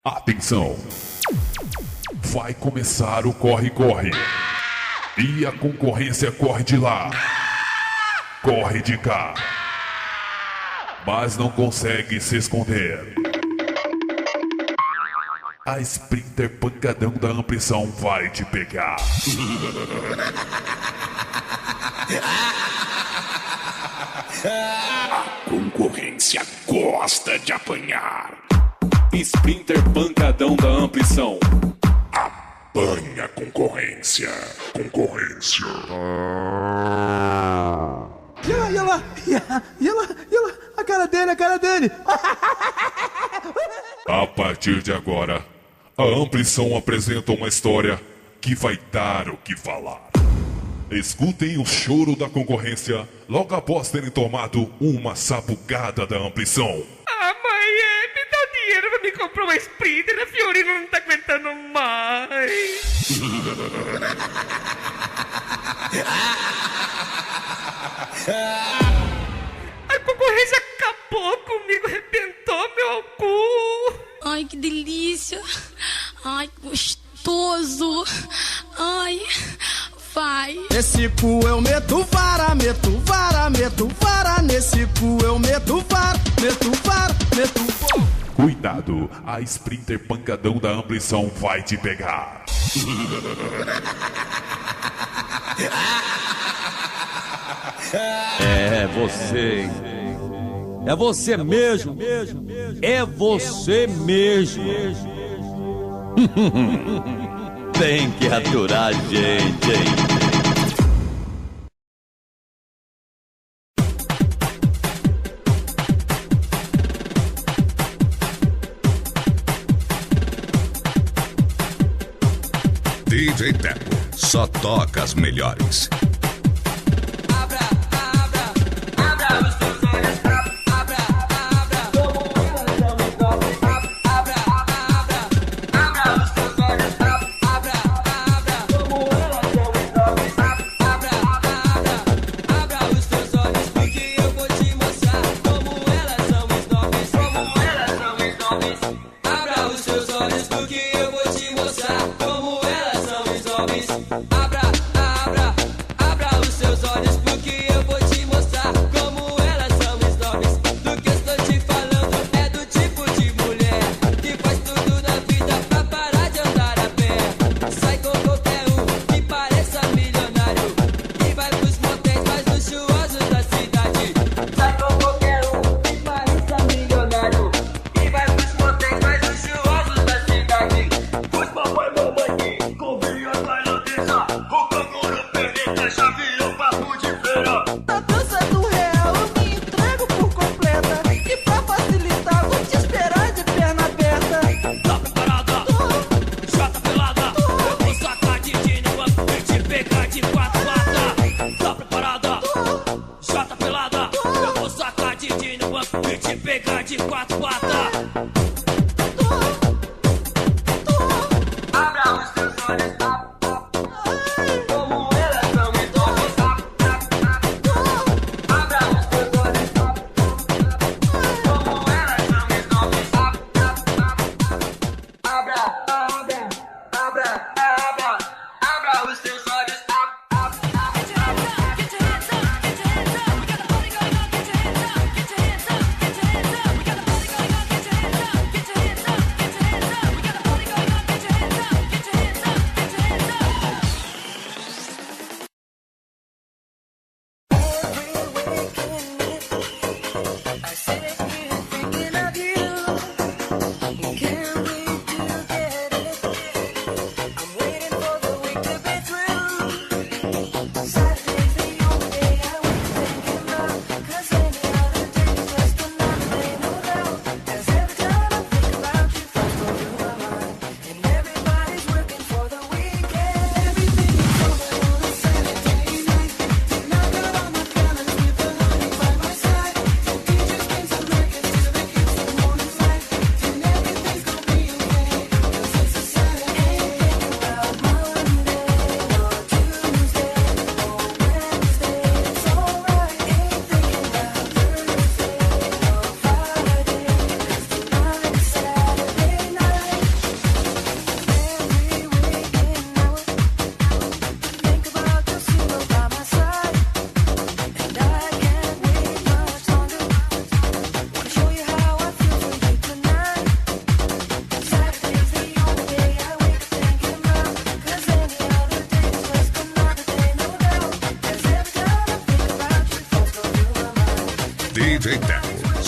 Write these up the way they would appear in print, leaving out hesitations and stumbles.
Atenção! Vai começar o corre-corre. E a concorrência corre de lá, corre de cá, mas não consegue se esconder. A Sprinter pancadão da ambição vai te pegar. A concorrência gosta de apanhar. Sprinter pancadão da ambição. Apanha concorrência. Concorrência. E lá, a cara dele. A partir de agora, a Amplição apresenta uma história que vai dar o que falar. Escutem o choro da concorrência logo após terem tomado uma sabugada da Amplição. Ah, mãe, me dá o dinheiro pra me comprar uma Sprinter. A Fiorina não tá aguentando mais. A concorrência acabou comigo, arrebentou meu cu. Ai, que delícia. Ai, que gostoso. Ai, vai. Nesse cu eu meto vara, meto vara, meto vara. Nesse cu eu meto vara, meto vara, meto vara. Cuidado, a Sprinter pancadão da Amplição vai te pegar. É você, hein? É você mesmo. É você mesmo. Tem que aturar a gente, hein? DJ Teco, só toca as melhores.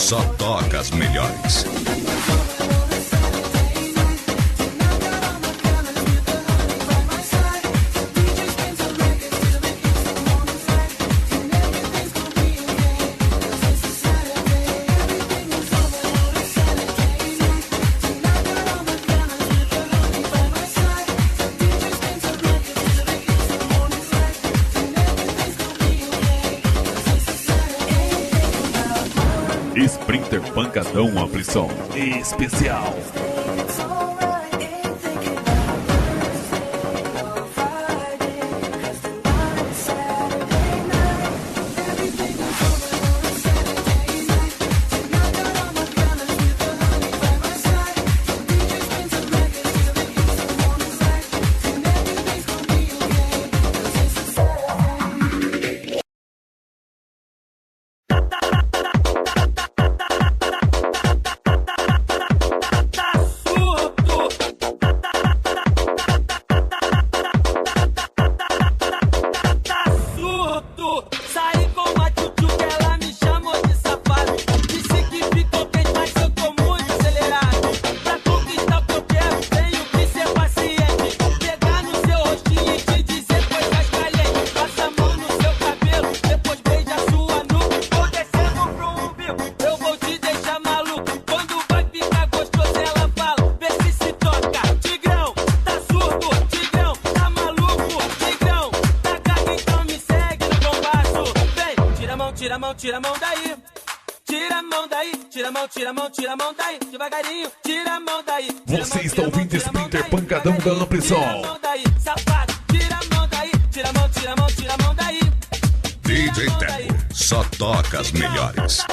só toca as melhores. Sprinter Pancadão Amplição Especial. Tira a mão daí, tira a mão daí, tira a mão daí, devagarinho, tira a mão daí. Você está ouvindo Sprinter Pancadão da Amplição. Tira a mão daí, safado, tira a mão daí, tira a mão daí. DJ Teco, só toca as melhores.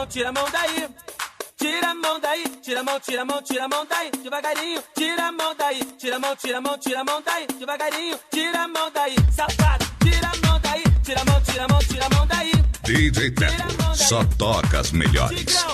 Tira a mão daí, tira a mão daí, tira a mão daí, devagarinho, tira a mão daí, tira a mão daí, devagarinho, tira a mão daí, safado, tira a mão daí, tira a mão daí. DJ Teco, só toca as melhores.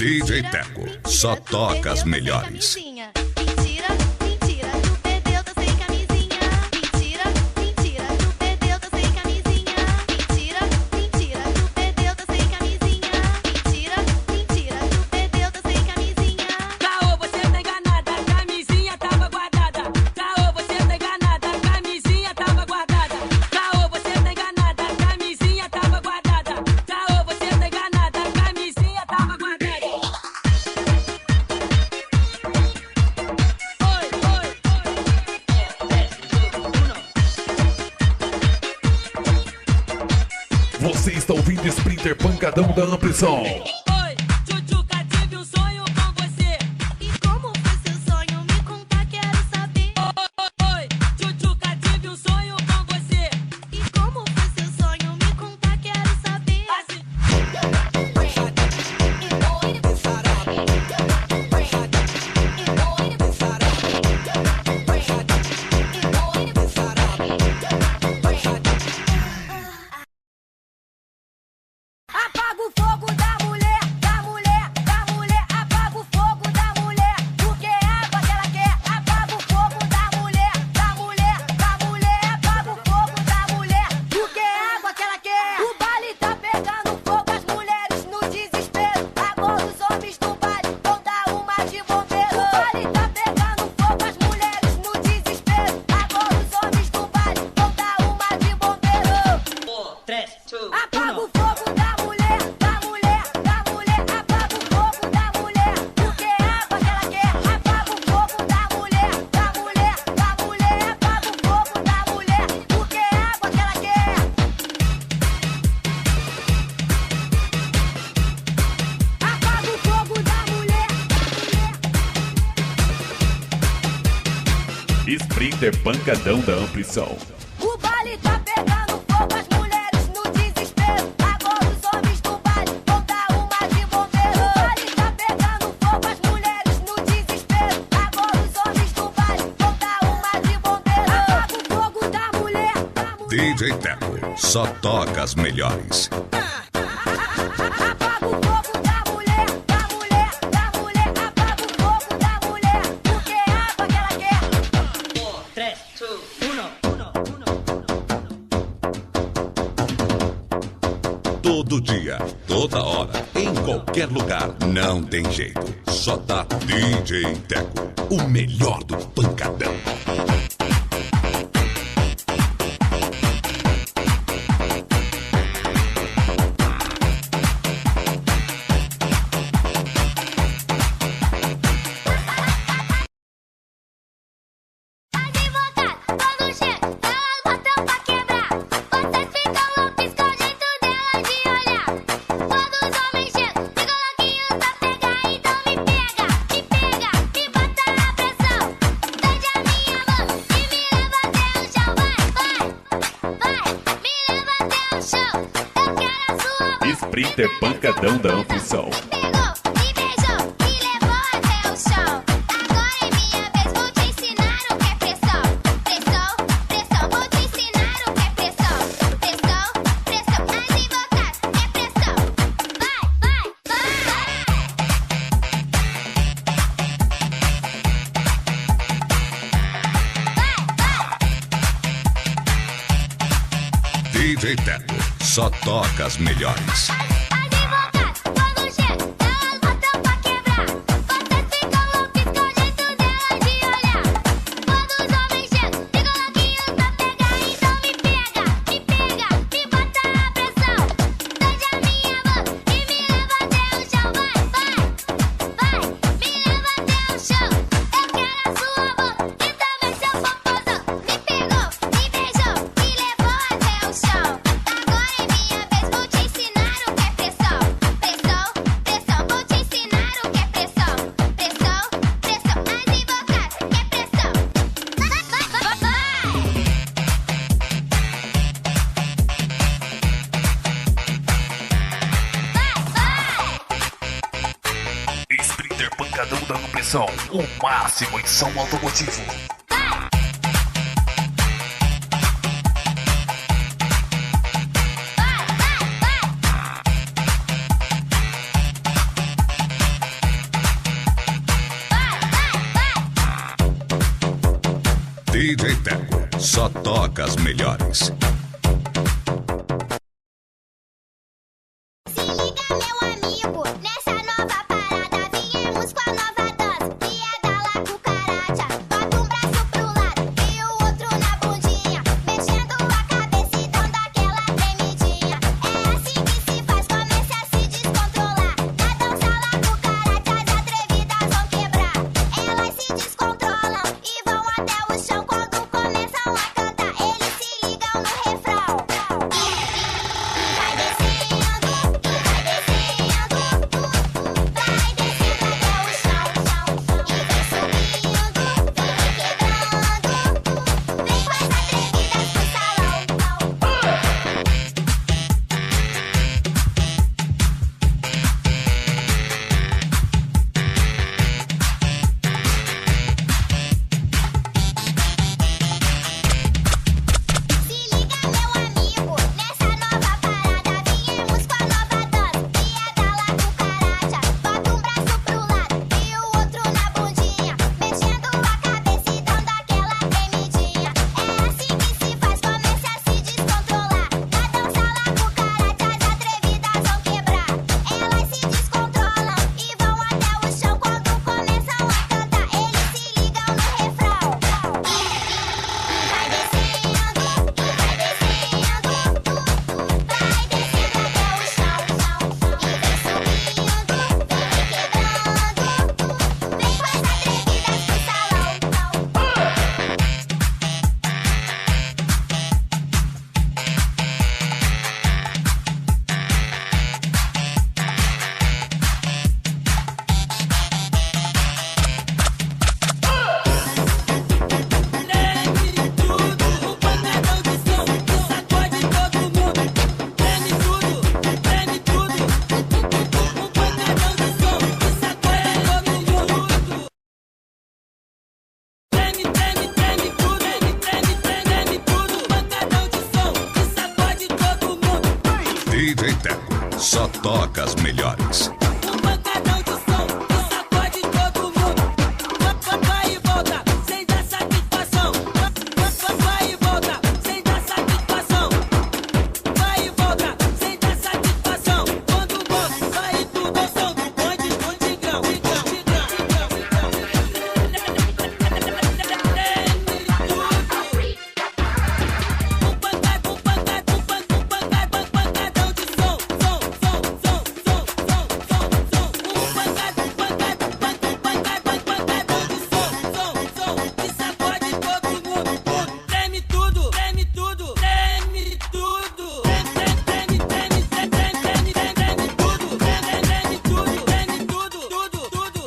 DJ Teco, só toca as melhores. Você está ouvindo Sprinter Pancadão da Amplição. Apaga o fogo da mulher, da mulher, da mulher. Apaga o fogo da mulher, porque é água que ela quer. Apaga o fogo da mulher, da mulher, da mulher. Apaga o fogo da mulher, porque é água que ela quer. Apaga o fogo da mulher. Sprinter pancadão da Amplição. O baile tá pegando fogo, as mulheres no desespero. Agora os homens do baile vão dar uma de bombeiro. O baile tá pegando fogo, as mulheres no desespero. Agora os homens do baile vão dar uma de bombeiro. Apaga o fogo da mulher, da mulher. DJ Teco só toca as melhores. Apaga o fogo da mulher, da mulher, da mulher. Apaga o fogo da mulher, porque é água que ela quer. 3, 2, 1. Todo dia, toda hora, em qualquer lugar, não tem jeito. Só dá DJ Teco, o melhor do pancadão. Quando chega, elas botam pra quebrar. Vocês ficam loucos com o jeito dela de olhar. Quando os homens chegam, ficam louquinhos pra pegar. Então me pega, me bota a pressão. Pede a minha mão e me leva até o chão. Vai, me leva até o chão. Eu quero a sua mão. Sprinter pancadão da Amplição. Pegou, me beijou, me levou até o chão. Agora é minha vez, vou te ensinar o que é pressão. Pressão, vou te ensinar o que é pressão. Pressão, mais invocado, é pressão. Vai. DJ Teco só toca as melhores. Quando chega, elas botam pra quebrar. Vocês ficam loucos com o jeito dela de olhar. Quando os homens chegam, ficam louquinhos pra pegar. Então me pega, me bota a pressão. Pede a minha mão e me leva até o chão. Vai, me leva até o chão. Eu quero a sua mão e também seu popozão. Me pegou, me beijou, me levou até o chão. Agora é minha vez, vou te ensinar o que é pressão. Pressão, vou te ensinar o que é pressão. Pressão, mais invocado, que é pressão. Sprinter pancadão da Amplição. O máximo em som automotivo. DJ Teco só toca as melhores. Se liga, meu amigo, nessa nova parada viemos com a nova dança, que é da La Cucaracha. Bota um braço pro lado e o outro na bundinha, mexendo a cabeça e dando aquela tremidinha. É assim que se faz, comece a se descontrolar. Na dança La Cucaracha as atrevidas vão quebrar. Elas se descontrolam e vão até o chão quando começam a cantar. Eles se ligam no DJ Teco, só toca as melhores. Um pancadão de som que sacode todo mundo. Vai e volta, sem dar satisfação. Vai e volta, sem dar satisfação. Vai e volta, sem dar satisfação. Quando volta, vai tudo ao som do bonde do Tigrão. Pancadão de som, que sacode todo mundo. Treme tudo, treme tudo, treme tudo. Treme tudo, treme tudo, tudo, tudo.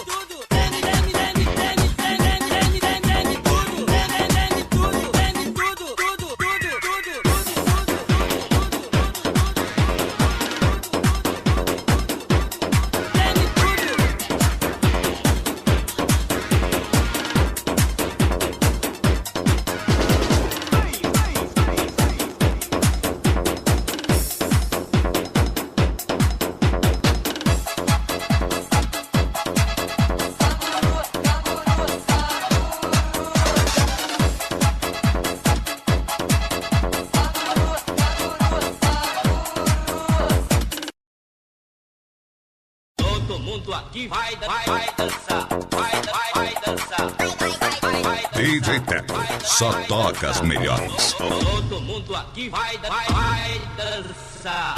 Todo mundo aqui vai dançar, vai dançar. DJ Teco, só toca as melhores. Todo mundo aqui vai dançar.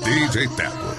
DJ Teco.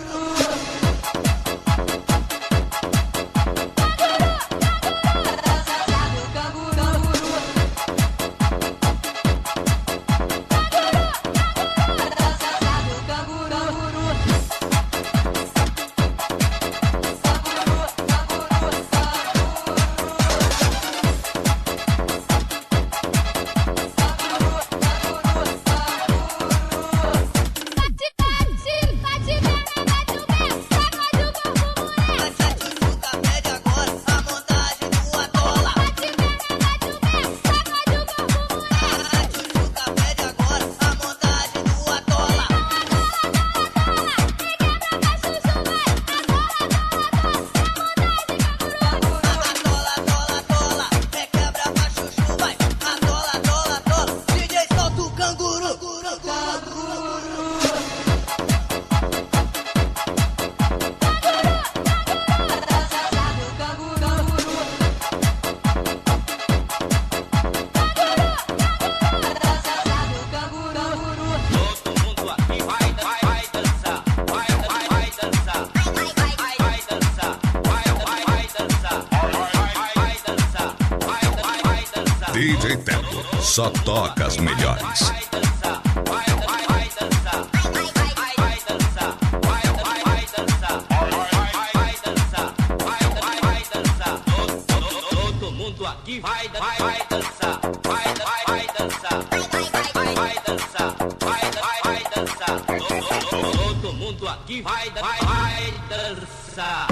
DJ Teco, só toca as melhores. Todo mundo aqui vai dançar, vai dançar. Todo mundo aqui vai dançar.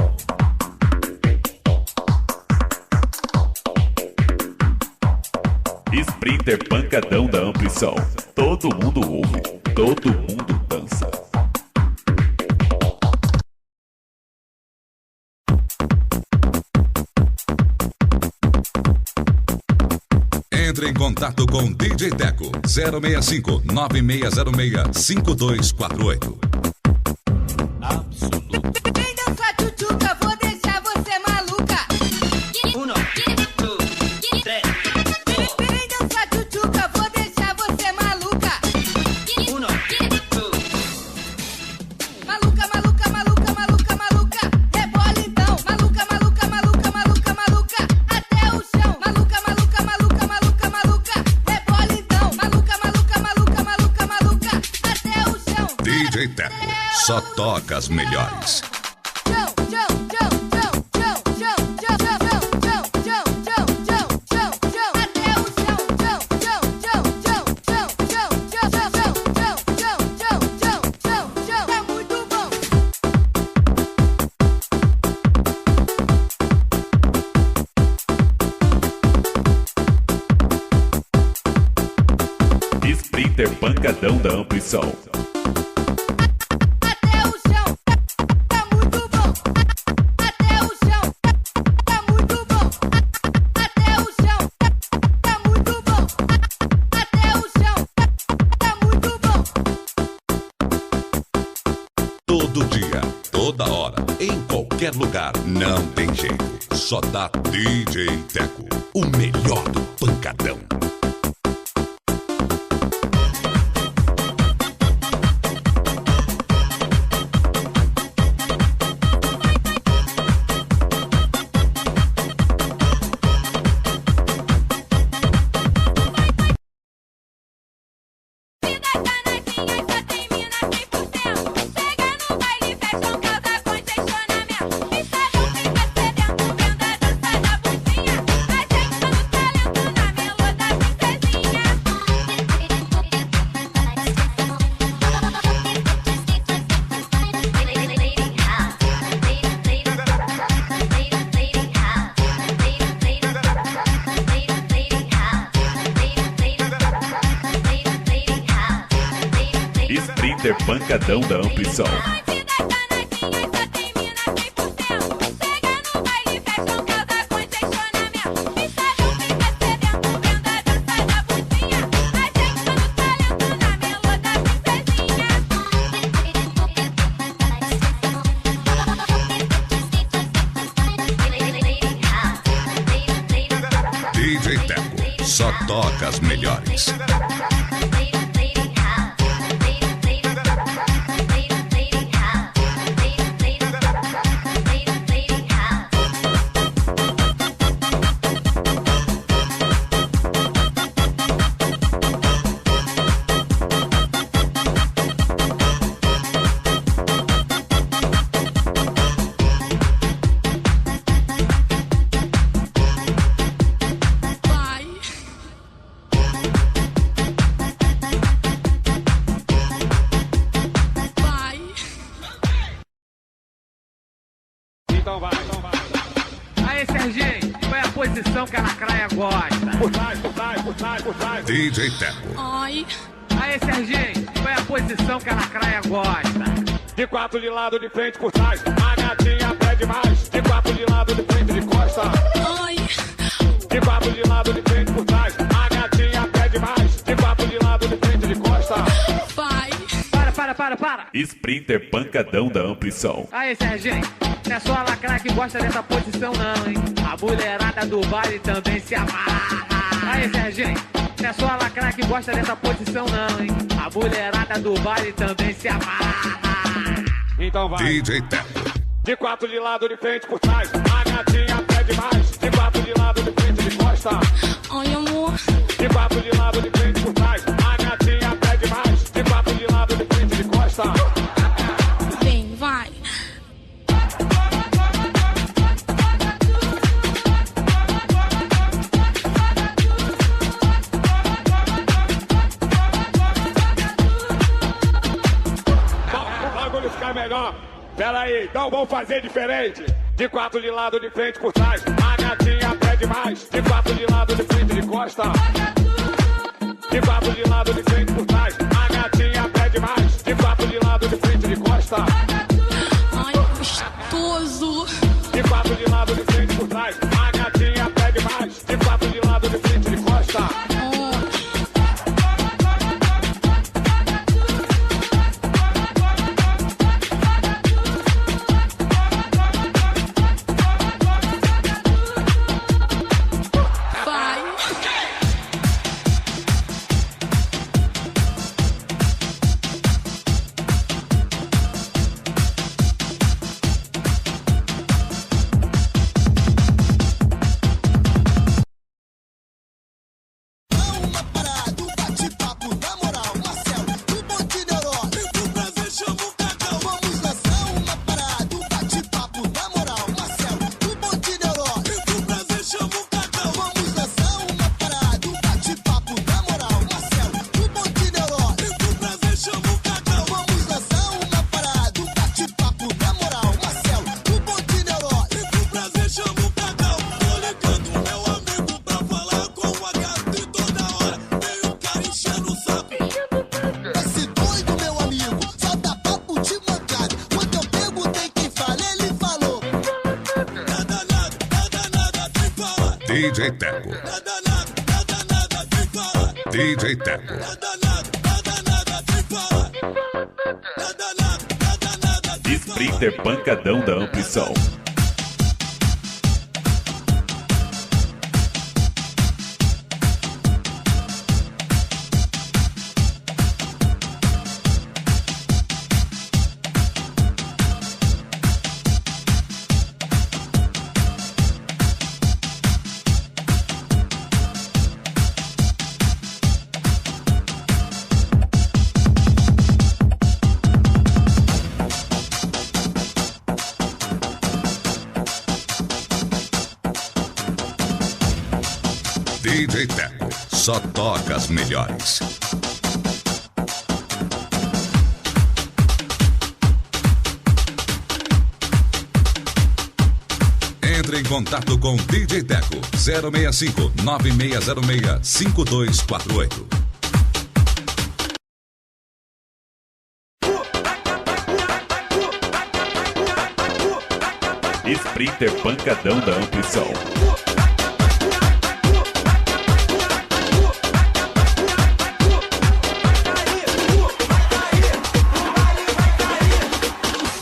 Sprinter pancadão da amplição. Todo mundo ouve, todo mundo dança. Entre em contato com DJ Teco 065 9606 5248. Vem dançar tchutchuca, vou deixar você maluca. 1, 2, 3. Vem dançar tchutchuca, vou deixar você maluca. 1, 2. Maluca, maluca, maluca, maluca, maluca. Rebola então. Maluca, maluca, maluca, maluca, maluca. Até o chão. Maluca, maluca, maluca, maluca, maluca. Rebola então. Maluca, maluca, maluca, maluca, maluca. Até o chão. DJ Teco, só toca as melhores. Sprinter pancadão da amplição. Até o chão, tá muito bom. Até o chão, tá muito bom. Até o chão, tá muito bom. Até o chão, tá muito bom. Todo dia, toda hora, em qualquer lugar, não tem jeito. Só dá DJ Teco, o melhor do pancadão. Sprinter pancadão da amplição. DJ Teco, só toca as melhores. Então vai. Aí, Serginho, qual é a posição que a lacraia gosta? Por trás. DJ Teco. Ai. Aí, Serginho, qual é a posição que a lacraia gosta? De quatro de lado, de frente, por trás. A gatinha pede mais. De quatro de lado, de frente, de costa. Ai. De quatro de lado, de frente, por trás. A gatinha pede mais. De quatro de lado, de frente, de costa. Vai. Para. Sprinter pancadão da amplição. Aí, Serginho, não é só a lacraia que gosta dessa posição não, hein? A mulherada do baile também se amarra. Aí, Serginho, não é só a lacraia que gosta dessa posição não, hein? A mulherada do baile também se amarra. Então vai. DJ Teco. De quatro de lado, de frente, por trás. A gatinha pede mais. De quatro de lado, de frente, de costa. Ai, amor. De quatro de lado, de frente, por trás. A gatinha pede mais. De quatro de lado, de frente, de costa. Vem, vai. O bagulho ficar melhor. Pera aí, então vamos fazer diferente. De quatro de lado, de frente, por trás. A gatinha pede mais. De quatro de lado, de frente, de costa. De quatro de lado, de frente, por trás. A gatinha pede mais. De quatro de lado, de frente, de costa. Ai, gostoso. De quatro de lado, de frente, por trás. A gatinha pede mais. De quatro de lado, de frente, de costa. DJ Teco. DJ Teco. Sprinter pancadão da amplição. DJ Teco, só toca as melhores. Entre em contato com DJ Teco 065 9606 5248. Sprinter pancadão da amplição.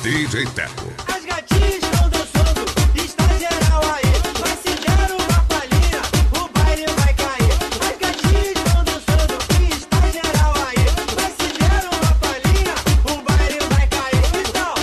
DJ Teco. As gatinhas estão dançando, está geral aí. Vai se der uma palhinha, o baile vai cair. As gatinhas estão dançando, está geral aí. Vai se der uma palhinha, o baile vai cair. Então,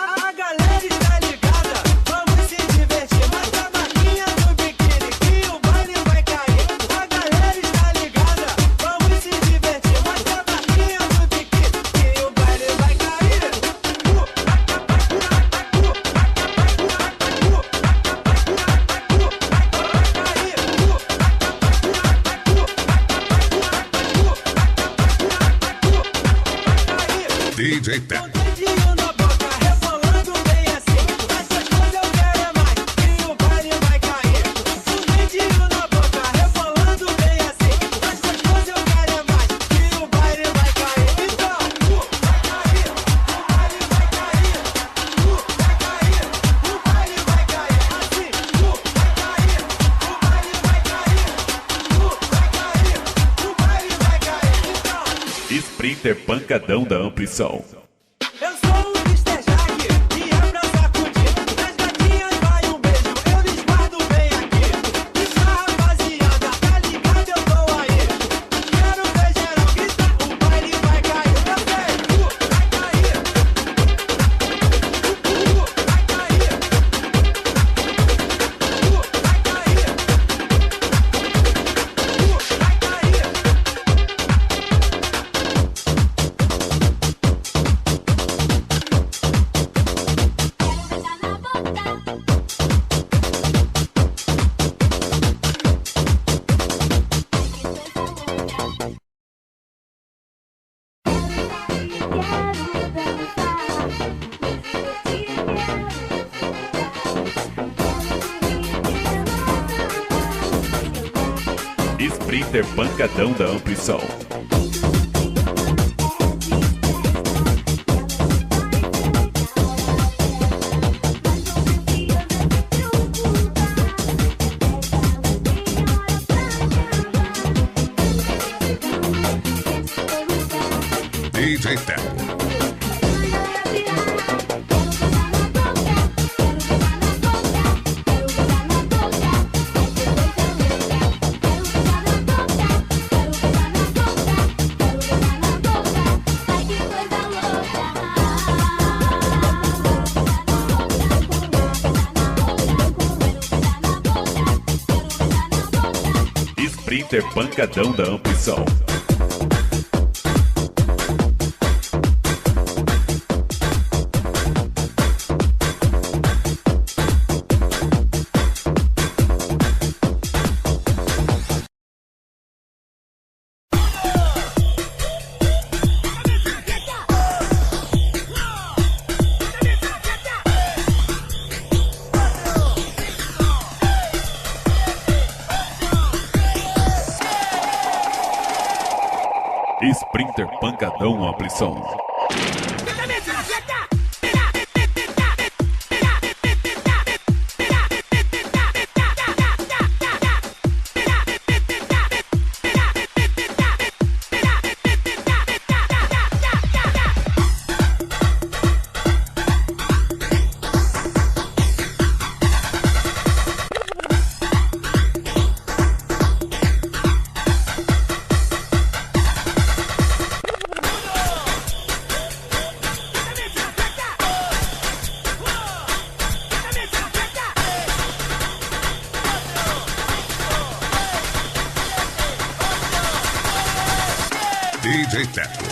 a galera está ligada, vamos se divertir. Mostra a barquinha no biquíni que o baile vai cair. A galera está ligada, vamos se divertir. Mostra a barquinha no biquíni que o baile vai cair. DJ Teco. Dedinho na boca, rebolando bem assim. Essas coisas eu quero é mais, que o baile vai cair. O dedinho na boca, rebolando bem assim. Essas coisas eu quero é mais, que o baile vai cair. Então, vai cair, o baile vai cair. Vai cair, o baile vai cair. Assim, vai cair, o baile vai cair. Vai cair, o baile vai cair. Então, Sprinter pancadão da amplição. eu sou o Mr. Jack e é pra sacudir. Nas gatinhas vai um beijo, eu lhes guardo bem aqui. Isso, rapaziada, tá ligado? Eu tô aí. Quero ver geral gritar, o baile vai cair. Eu sei, vai cair. Vai cair. Sprinter pancadão da amplição. DJ Teco. Sprinter pancadão da amplição. Sprinter Pancadão Amplição. DJ Teco.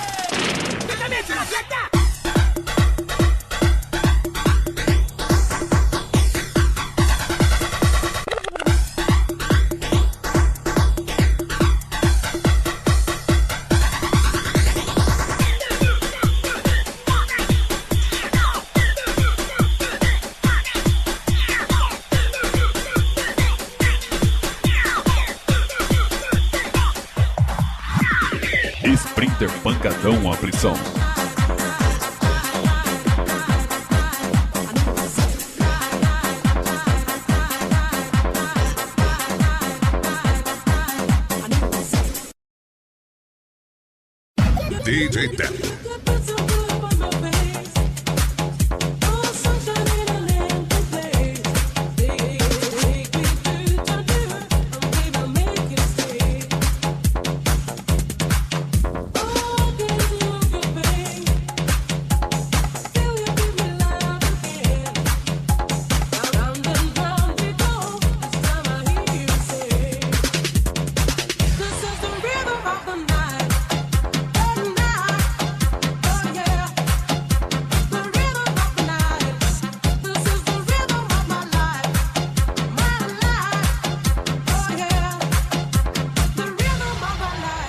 Sprinter Pancadão Amplição. DJ Teco.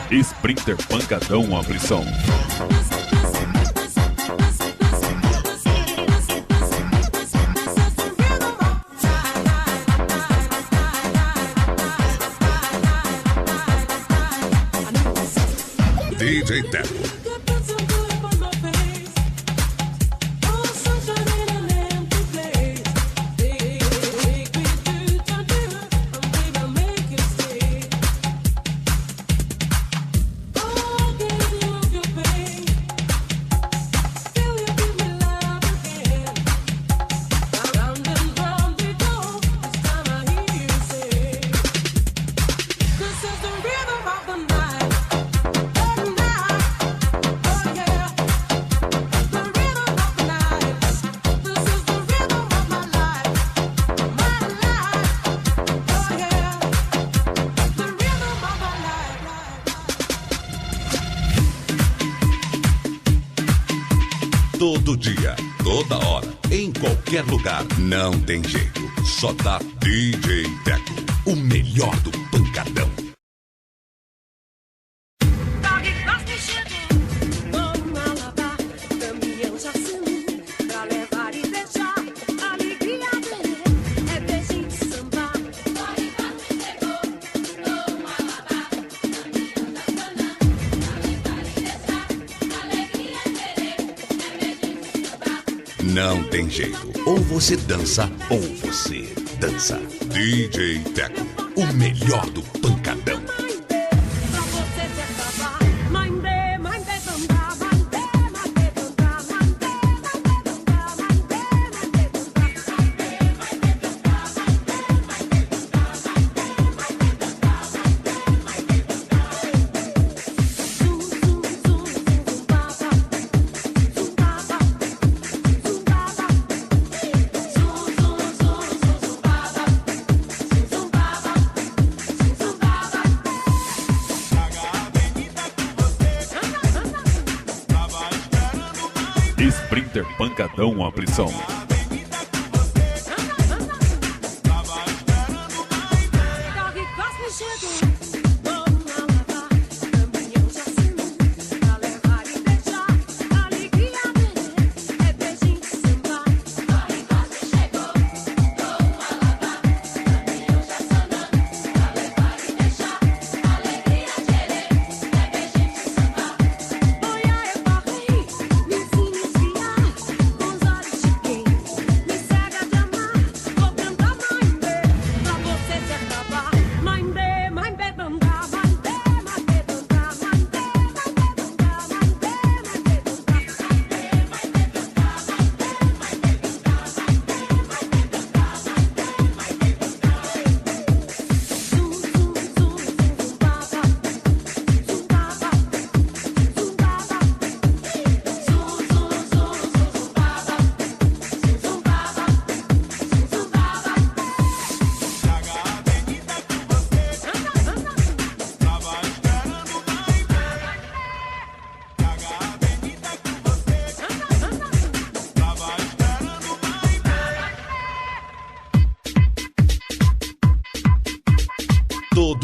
Sprinter Pancadão Amplição. DJ Teco. Todo dia, toda hora, em qualquer lugar, não tem jeito. Só dá DJ Teco, o melhor do pancadão. Não tem jeito. Ou você dança, ou você dança. DJ Teco, o melhor do pancadão. Sprinter Pancadão Amplição.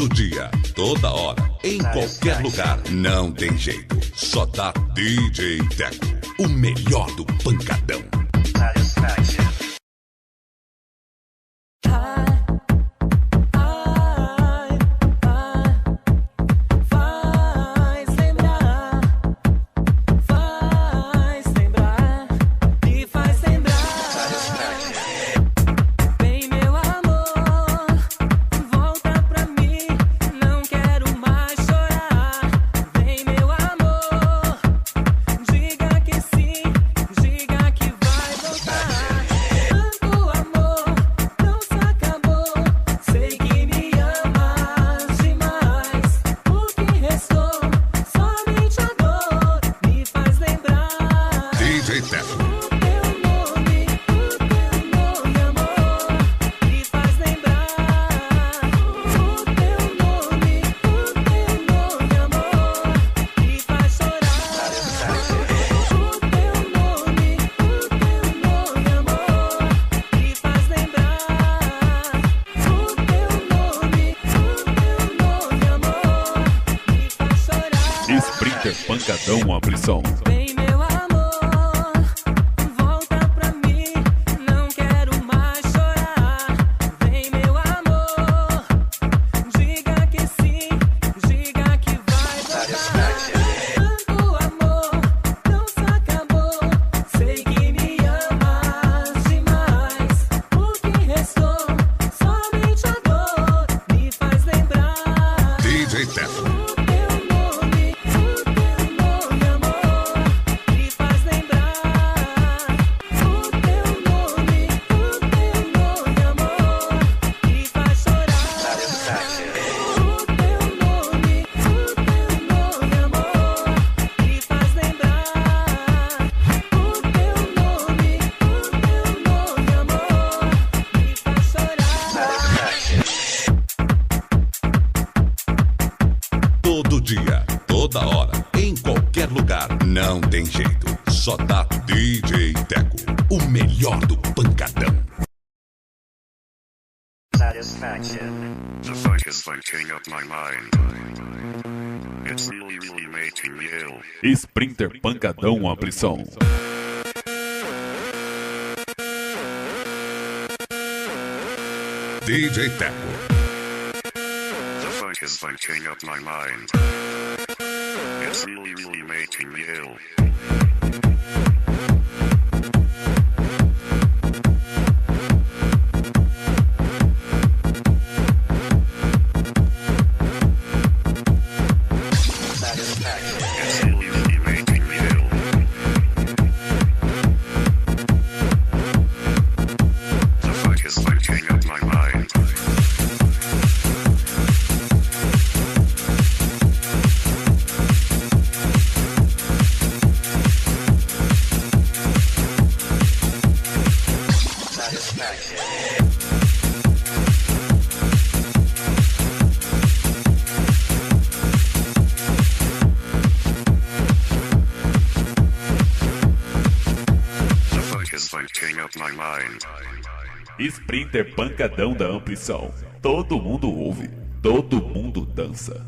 Todo dia, toda hora, em qualquer lugar. Não tem jeito. Só dá DJ Teco. O melhor do pancadão. Sprinter Pancadão Aflição. Vem meu amor, volta pra mim, não quero mais chorar. Vem meu amor, diga que sim, diga que vai voltar. Tanto amor, não se acabou, sei que me amas demais. O que restou, somente a dor, me faz lembrar. DJ Teco. Todo dia, toda hora, em qualquer lugar. Não tem jeito. Só dá DJ Teco. O melhor do pancadão. Satisfaction. The funk is fighting up my mind. It's really making me ill. Sprinter Pancadão Aflição. DJ Teco. The funk is fighting up my mind. It's really making me ill. Sprinter Pancadão da Amplição. Todo mundo ouve, todo mundo dança.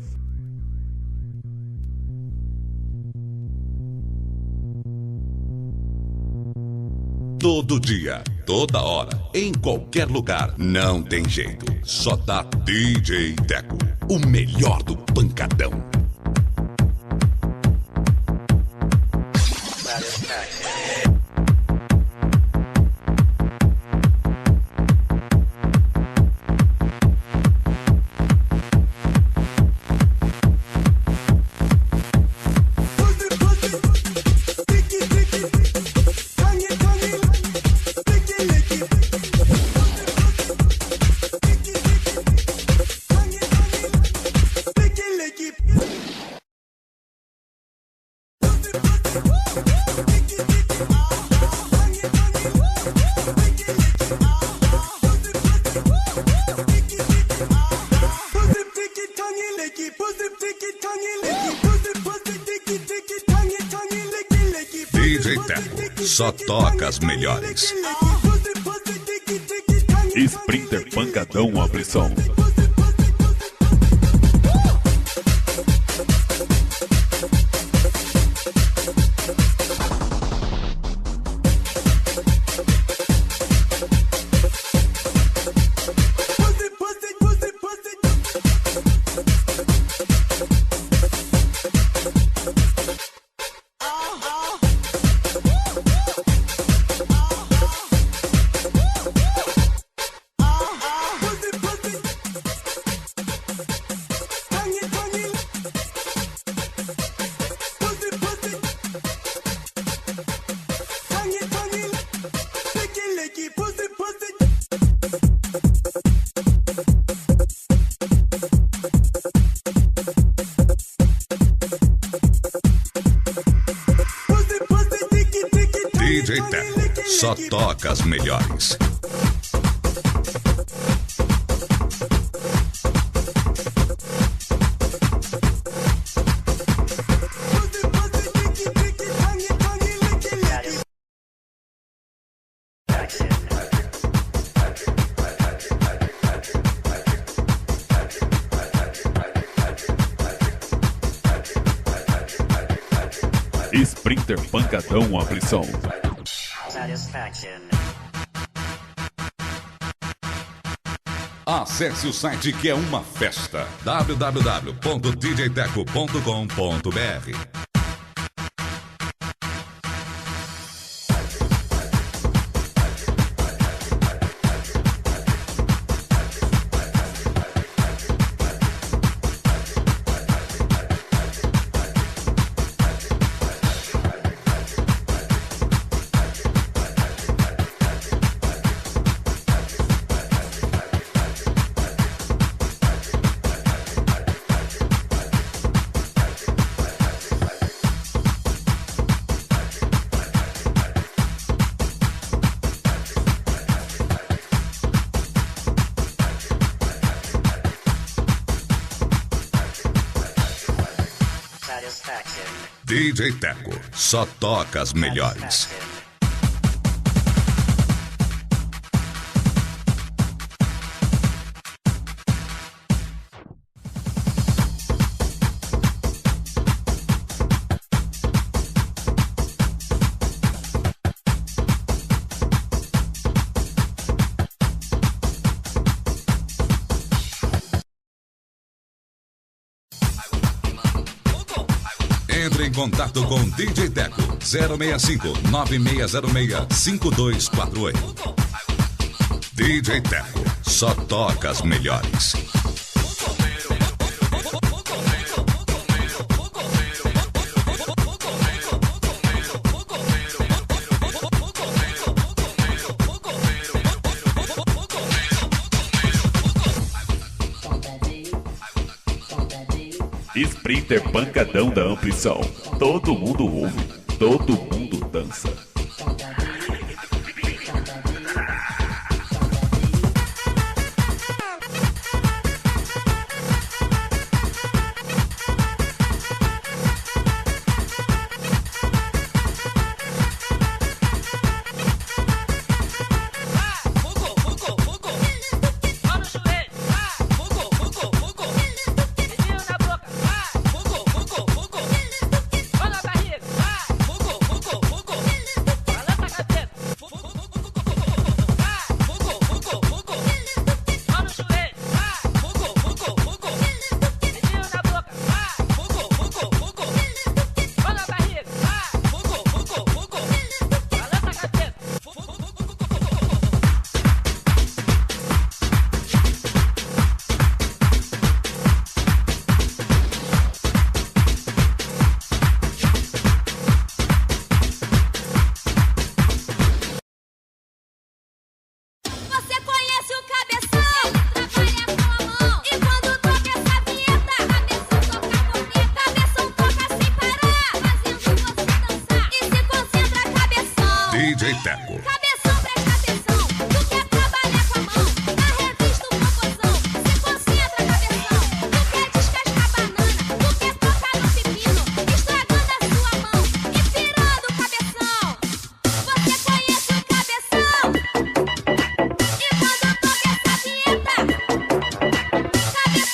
Todo dia, toda hora, em qualquer lugar. Não tem jeito. Só dá DJ Teco. O melhor do pancadão. DJ Teco só toca as melhores. Sprinter Pancadão Aflição. só toca as melhores. Sprinter Pancadão Aflição. Acesse o site que é uma festa. www.djteco.com.br. DJ Teco, só toca as melhores. Entre em contato com DJ Teco 065 9606 5248. DJ Teco, só toca as melhores. Sprinter Pancadão da Amplição. Todo mundo ouve, todo mundo dança. DJ Teco. Cabeção, presta atenção, tu quer trabalhar com a mão, na revista o popozão, se concentra, cabeção, tu quer descascar banana, tu quer tocar no pepino, estragando a sua mão e pirando o cabeção. Você conhece o cabeção? E quando toca essa vinheta, cabeção toca sem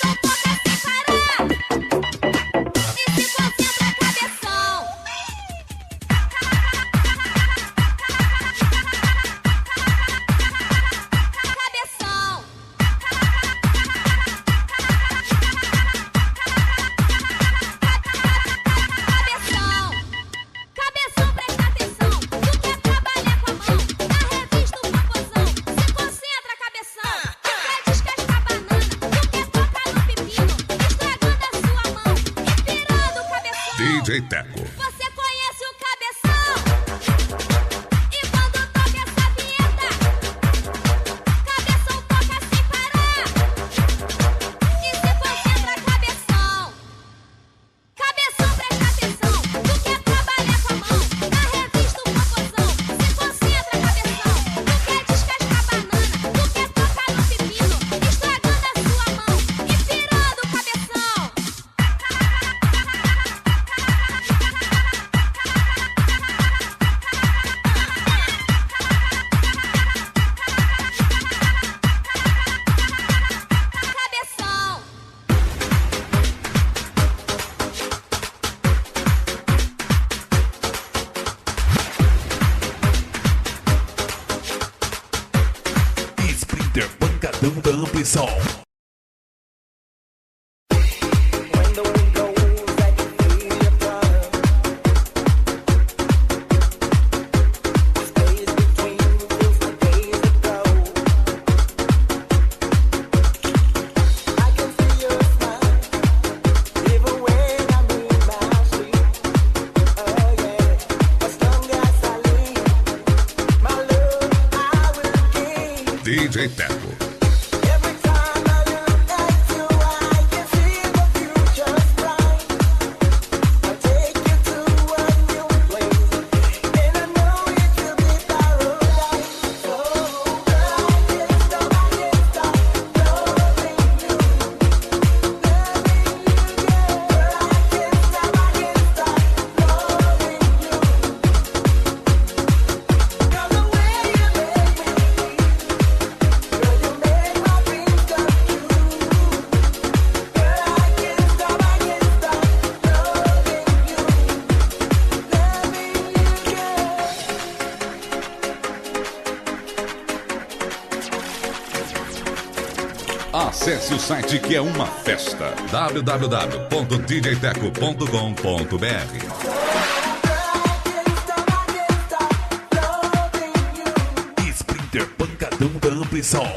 parar e se concentra, cabeção. DJ Teco. Você conhece o cabeção? E quando toca essa vinheta, cabeção toca sem parar e se concentra, cabeção. Cabeção, presta atenção, tu quer trabalhar com a mão, na revista o popozão, se concentra, cabeção. Pancadão da Amplição. DJ Teco. Acesse o site que é uma festa. www.djteco.com.br. Sprinter Pancadão da Amplição.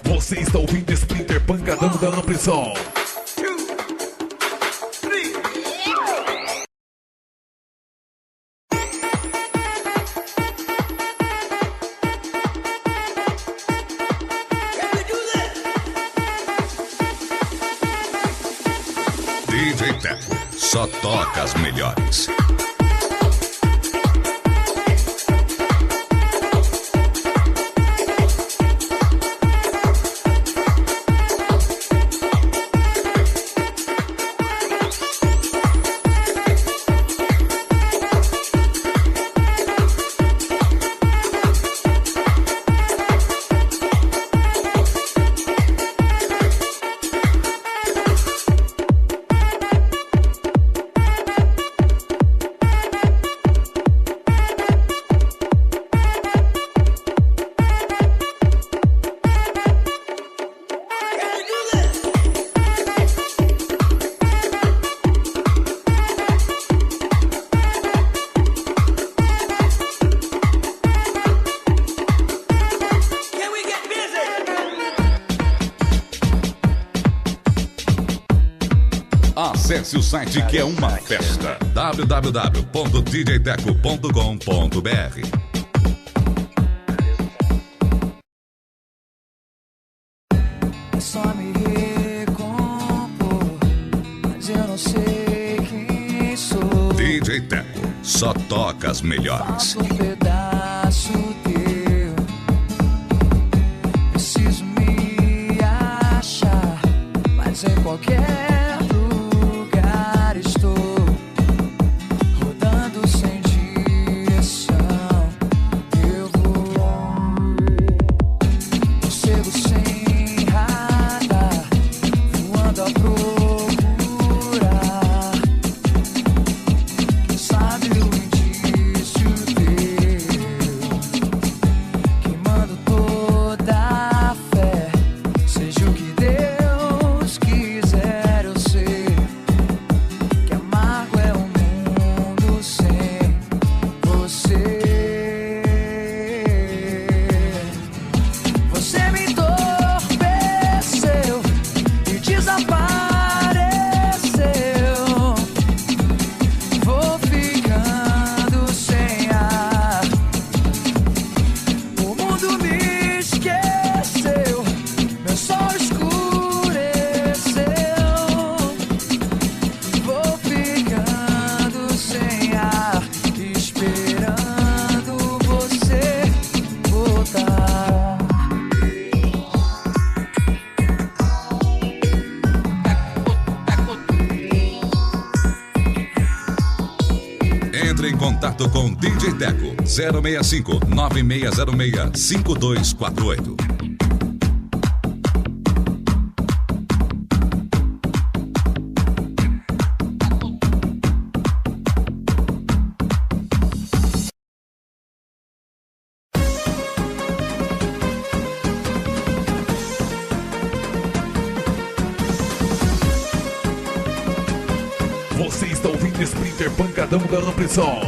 Você está ouvindo Sprinter Pancadão da Amplição. DJ Teco, só toca as melhores. Acesse o site que é uma festa. www.djteco.com.br. Só me recompor, mas eu não sei quem sou. DJ Teco, só toca as melhores. Falta um pedaço teu. Preciso me achar, mas em qualquer lugar estou rodando sem direção. Eu vou cego sem radar, voando a procurar. Quem sabe o indício teu. contato com DJ Teco 065 9606 5248. Você está ouvindo Sprinter Pancadão da Amplição.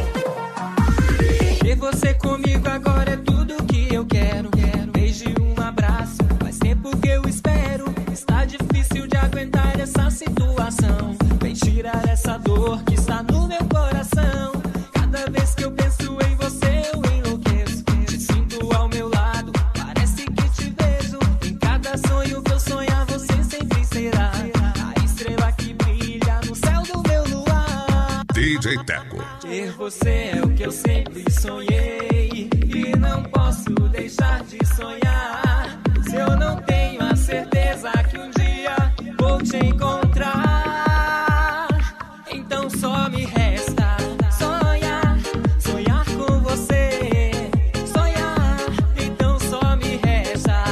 Ter você comigo agora é tudo que eu quero. Beijo e um abraço, faz tempo que eu espero. Está difícil de aguentar essa situação. Vem tirar essa dor que está no meu coração. Cada vez que eu penso em você eu enlouqueço. Te sinto ao meu lado, parece que te vejo. Em cada sonho que eu sonhar você sempre será a estrela que brilha no céu do meu luar. DJ Teco. Ter você é o que eu sempre sonhei e não posso deixar de sonhar. Se eu não tenho a certeza que um dia vou te encontrar, então só me resta sonhar, sonhar com você. Sonhar, então só me resta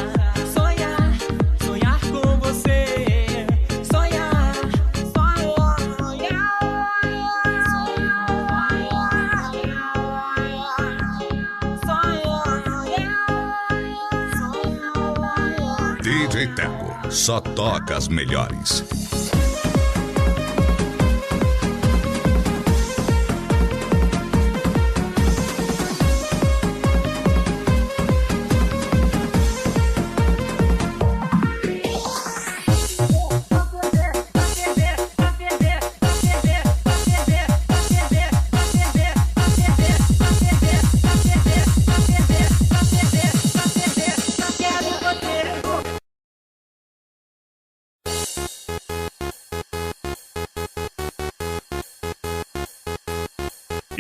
sonhar, sonhar com você. Sonhar, DJ Teco. Só toca as melhores.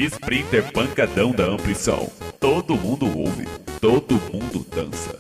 Sprinter Pancadão da Amplição. Todo mundo ouve, todo mundo dança.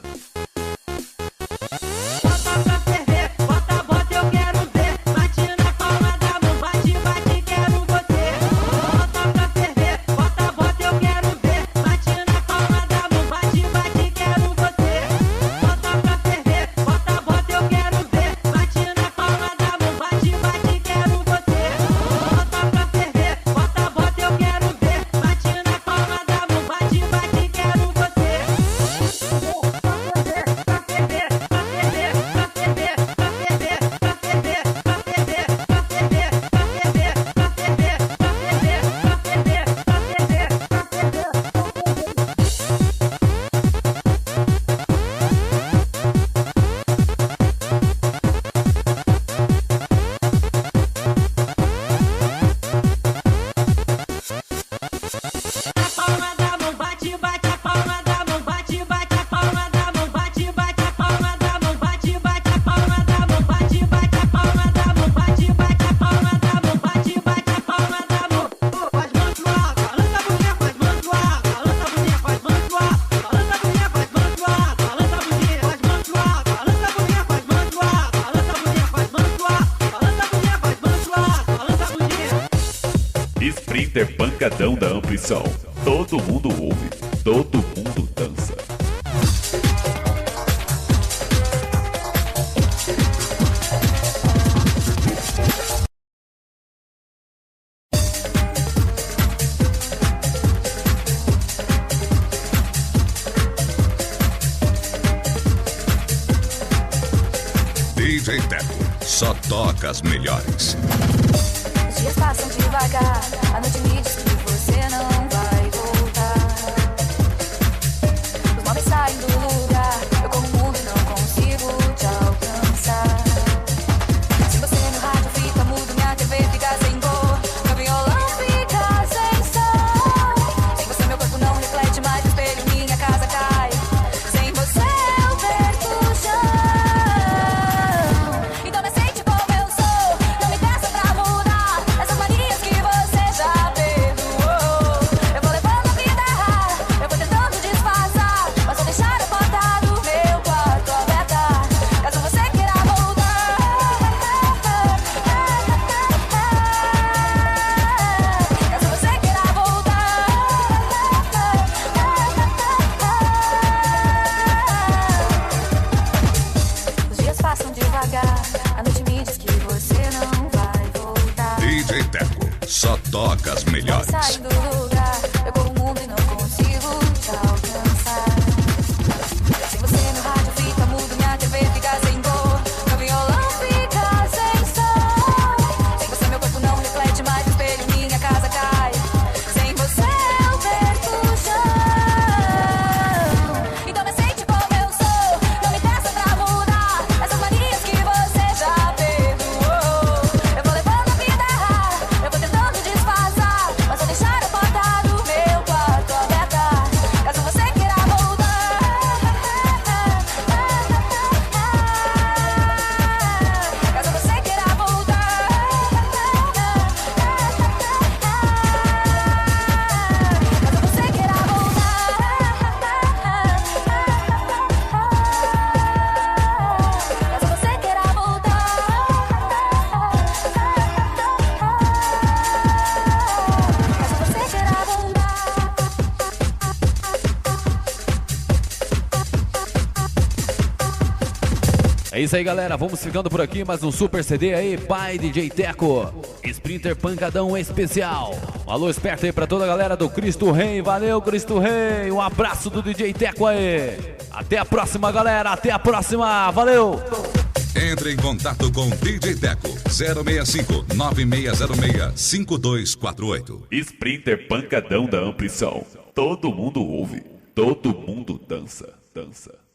Sprinter Pancadão da Amplição. Todo mundo ouve, todo mundo dança. DJ Teco. Só toca as melhores. Os dias passam devagar, a noite me diz que você não vai voltar. Os móveis saem do lugar, eu corro o mundo e não consigo te alcançar. Se você no rádio fica mudo, minha TV fica sem cor, meu violão fica sem som. Sem você meu corpo não reflete mais, espelho minha casa cai. Sem você eu perco o chão. Então me aceite como eu sou, não me peça pra mudar essas manias que você já perdoou. só toca as melhores. Sai do lugar, eu corro o mundo e não consigo te alcançar. Sem você meu rádio fica mudo, minha TV fica sem cor, meu violão fica sem som. Sem você meu corpo não reflete mais o espelho, minha casa cai. Sem você eu perco o chão. Então me aceite como eu sou, não me peça pra mudar essas manias que você já perdoou. Eu vou levando a vida errada, eu vou tentando disfarçar, mas vou deixar a porta do meu quarto aberta, caso você queira voltar. Caso você queira voltar. Caso você queira voltar. Caso você queira voltar. Caso você queira voltar. É isso aí, galera. Vamos ficando por aqui. Mais um super CD aí, by DJ Teco. Sprinter Pancadão Especial. Um alô esperto aí pra toda a galera do Cristo Rei. Valeu, Cristo Rei. Um abraço do DJ Teco aí. Até a próxima, galera. Até a próxima. Valeu. Entre em contato com DJ Teco 065 9606 5248. Sprinter Pancadão da Amplição. Todo mundo ouve, todo mundo dança, dança.